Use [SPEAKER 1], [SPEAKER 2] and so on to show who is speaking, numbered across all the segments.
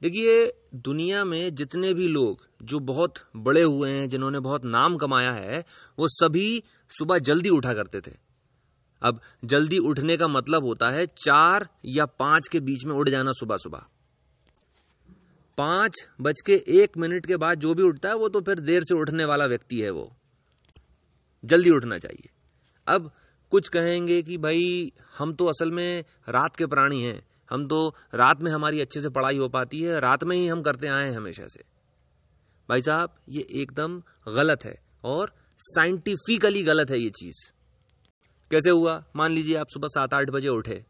[SPEAKER 1] देखिए, दुनिया में जितने भी लोग जो बहुत बड़े हुए हैं, जिन्होंने बहुत नाम कमाया है, वो सभी सुबह जल्दी उठा करते थे। अब जल्दी उठने का मतलब होता है 4 या 5 के बीच में उठ जाना सुबह सुबह। 5:01 के बाद जो भी उठता है वो तो फिर देर से उठने वाला व्यक्ति है। वो जल्दी उठना चाहिए। अब कुछ कहेंगे कि भाई हम तो असल में रात के प्राणी हैं, हम तो रात में हमारी अच्छे से पढ़ाई हो पाती है, रात में ही हम करते आए हैं हमेशा से। भाई साहब, ये एकदम गलत है और साइंटिफिकली गलत है ये चीज। कैसे हुआ? मान लीजिए आप सुबह 7-8 बजे उठे।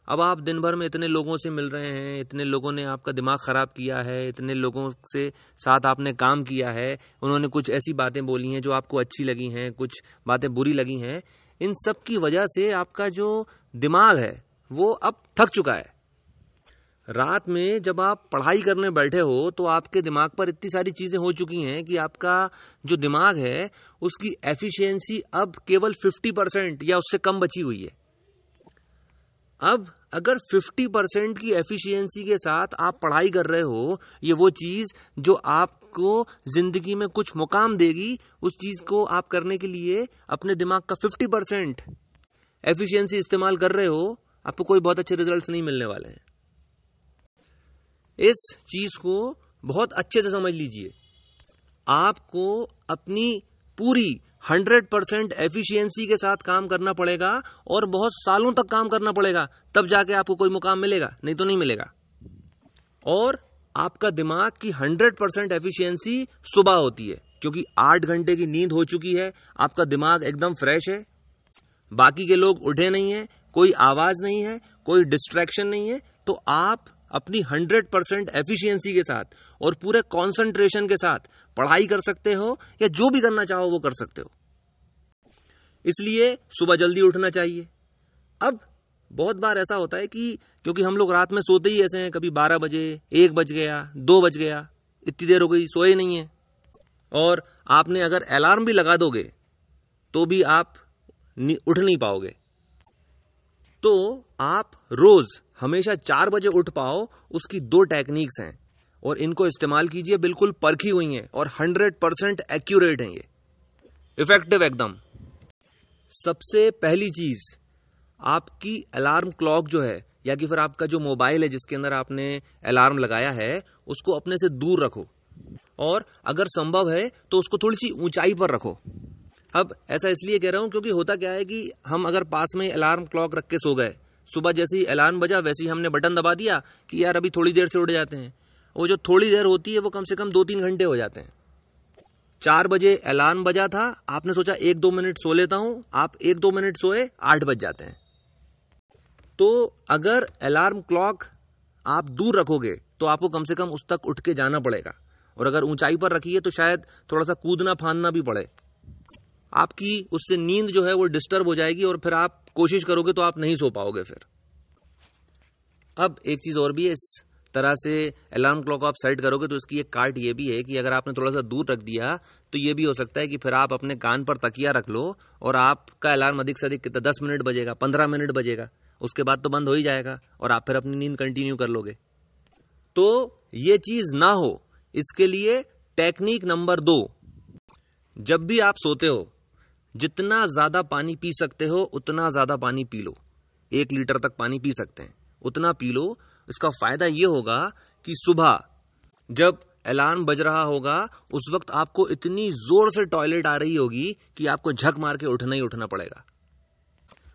[SPEAKER 1] अब आप दिन भर में इतने लोगों से मिल रहे हैं, इतने लोगों ने आपका दिमाग खराब किया है, इतने लोगों से साथ आपने काम किया है, उन्होंने कुछ ऐसी बातें बोली हैं जो आपको अच्छी लगी हैं, कुछ बातें बुरी लगी हैं। इन सब की वजह से आपका जो दिमाग है वो अब थक चुका है। रात में जब आप पढ़ाई करने बैठे हो तो आपके दिमाग पर इतनी सारी चीजें हो चुकी हैं कि आपका जो दिमाग है उसकी एफिशिएंसी अब केवल 50% या उससे कम बची हुई है। अब अगर 50% की एफिशिएंसी के साथ आप पढ़ाई कर रहे हो, ये वो चीज जो आपको जिंदगी में कुछ मुकाम देगी, उस चीज को आप करने के लिए अपने दिमाग का 50% एफिशिएंसी इस्तेमाल कर रहे हो, आपको कोई बहुत अच्छे रिजल्ट्स नहीं मिलने वाले हैं। इस चीज को बहुत अच्छे से समझ लीजिए। आपको अपनी पूरी 100% एफिशिएंसी के साथ काम करना पड़ेगा और बहुत सालों तक काम करना पड़ेगा, तब जाके आपको कोई मुकाम मिलेगा, नहीं तो नहीं मिलेगा। और आपका दिमाग की 100% एफिशिएंसी सुबह होती है, क्योंकि 8 घंटे की नींद हो चुकी है, आपका दिमाग एकदम फ्रेश है, बाकी के लोग उठे नहीं है, कोई आवाज नहीं है, कोई डिस्ट्रैक्शन नहीं है, तो आप अपनी 100% एफिशिएंसी के साथ और पूरे कंसंट्रेशन के साथ पढ़ाई कर सकते हो या जो भी करना चाहो वो कर सकते हो। इसलिए सुबह जल्दी उठना चाहिए। अब बहुत बार ऐसा होता है कि क्योंकि हम लोग रात में सोते ही ऐसे हैं, कभी 12 बजे, 1 बज गया, 2 बज गया, इतनी देर हो गई, सोए नहीं है। और आपने अगर अलार्म भी लगा दोगे तो भी आप उठ नहीं पाओगे। तो आप रोज हमेशा 4 बजे उठ पाओ, उसकी 2 टेक्निक्स हैं और इनको इस्तेमाल कीजिए। बिल्कुल परखी हुई हैं और 100% एक्यूरेट हैं, ये इफेक्टिव एकदम। सबसे पहली चीज, आपकी अलार्म क्लॉक जो है या कि फिर आपका जो मोबाइल है जिसके अंदर आपने अलार्म लगाया है, उसको अपने से दूर रखो और अगर संभव है तो उसको थोड़ी सी ऊंचाई पर रखो। अब ऐसा इसलिए कह रहा हूं क्योंकि होता क्या है कि हम अगर पास में अलार्म क्लॉक रख के सो गए, सुबह जैसे ही अलार्म बजा वैसे ही हमने बटन दबा दिया कि यार अभी थोड़ी देर से उठ जाते हैं, वो जो थोड़ी देर होती है वो कम से कम 2-3 घंटे हो जाते हैं। 4 बजे अलार्म बजा था, आपने सोचा 1-2 मिनट सो लेता हूं, आप 1-2 मिनट सोए, 8 बज जाते हैं। तो अगर अलार्म क्लॉक आप दूर रखोगे तो आपको कम से कम उस तक उठ के जाना पड़ेगा, और अगर ऊंचाई पर रखिए तो शायद थोड़ा सा कूदना फांदना भी पड़े। आपकी उससे नींद जो है वो डिस्टर्ब हो जाएगी और फिर आप कोशिश करोगे तो आप नहीं सो पाओगे फिर। अब एक चीज और भी है, इस तरह से अलार्म क्लॉक आप सेट करोगे तो इसकी एक काट ये भी है कि अगर आपने थोड़ा सा दूर रख दिया तो ये भी हो सकता है कि फिर आप अपने कान पर तकिया रख लो और आपका अलार्म अधिक से अधिक 10 मिनट बजेगा, 15 मिनट बजेगा, उसके बाद तो बंद हो ही जाएगा और आप फिर अपनी नींद कंटिन्यू कर लोगे। तो ये चीज ना हो, इसके लिए टेक्निक नंबर 2, जब भी आप सोते हो जितना ज्यादा पानी पी सकते हो उतना ज्यादा पानी पी लो। 1 लीटर तक पानी पी सकते हैं, उतना पी लो। इसका फायदा यह होगा कि सुबह जब अलार्म बज रहा होगा उस वक्त आपको इतनी जोर से टॉयलेट आ रही होगी कि आपको झक मार के उठना ही उठना पड़ेगा।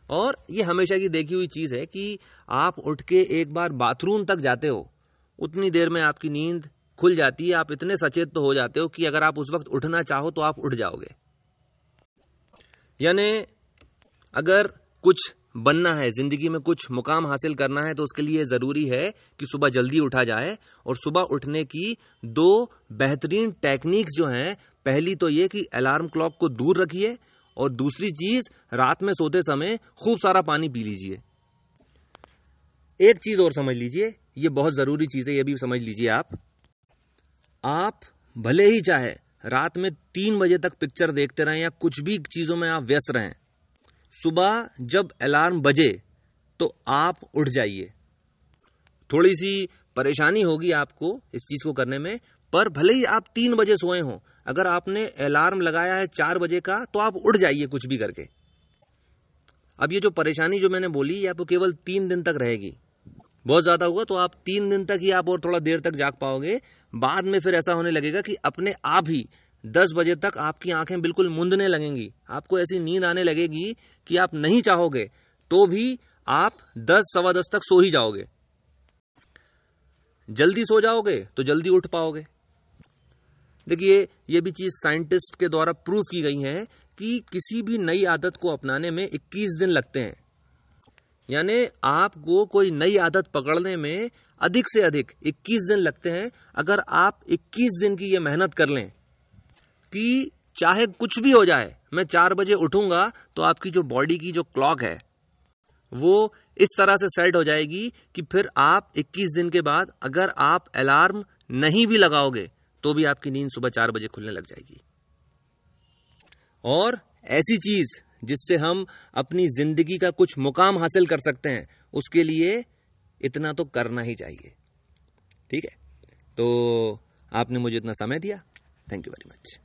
[SPEAKER 1] और यह हमेशा की देखी हुई चीज है कि आप उठ के एक बार बाथरूम तक जाते हो, उतनी देर में आपकी नींद खुल जाती है। आप इतने सचेत तो हो जाते हो कि अगर आप उस वक्त उठना चाहो तो आप उठ जाओगे। यानी अगर कुछ बनना है, जिंदगी में कुछ मुकाम हासिल करना है, तो उसके लिए जरूरी है कि सुबह जल्दी उठा जाए। और सुबह उठने की 2 बेहतरीन टेक्निक्स जो हैं, पहली तो ये कि अलार्म क्लॉक को दूर रखिए और दूसरी चीज रात में सोते समय खूब सारा पानी पी लीजिए। एक चीज और समझ लीजिए, ये बहुत जरूरी चीज है, ये भी समझ लीजिए। आप भले ही चाहे रात में 3 बजे तक पिक्चर देखते रहें या कुछ भी चीजों में आप व्यस्त रहें, सुबह जब अलार्म बजे तो आप उठ जाइए। थोड़ी सी परेशानी होगी आपको इस चीज को करने में, पर भले ही आप 3 बजे सोए हो, अगर आपने अलार्म लगाया है 4 बजे का तो आप उठ जाइए कुछ भी करके। अब ये जो परेशानी जो मैंने बोली ये आपको केवल 3 दिन तक रहेगी। बहुत ज्यादा हुआ तो आप 3 दिन तक ही आप और थोड़ा देर तक जाग पाओगे। बाद में फिर ऐसा होने लगेगा कि अपने आप ही 10 बजे तक आपकी आंखें बिल्कुल मूंदने लगेंगी। आपको ऐसी नींद आने लगेगी कि आप नहीं चाहोगे तो भी आप 10 सवा 10 तक सो ही जाओगे। जल्दी सो जाओगे तो जल्दी उठ पाओगे। देखिए ये भी चीज साइंटिस्ट के द्वारा प्रूफ की गई है कि किसी भी नई आदत को अपनाने में 21 दिन लगते हैं। यानी आपको कोई नई आदत पकड़ने में अधिक से अधिक 21 दिन लगते हैं। अगर आप 21 दिन की ये मेहनत कर लें कि चाहे कुछ भी हो जाए, मैं 4 बजे उठूंगा, तो आपकी जो बॉडी की जो क्लॉक है वो इस तरह से सेट हो जाएगी कि फिर आप 21 दिन के बाद अगर आप अलार्म नहीं भी लगाओगे तो भी आपकी नींद सुबह 4 बजे खुलने लग जाएगी। और ऐसी चीज जिससे हम अपनी जिंदगी का कुछ मुकाम हासिल कर सकते हैं, उसके लिए इतना तो करना ही चाहिए। ठीक है, तो आपने मुझे इतना समय दिया, थैंक यू वेरी मच।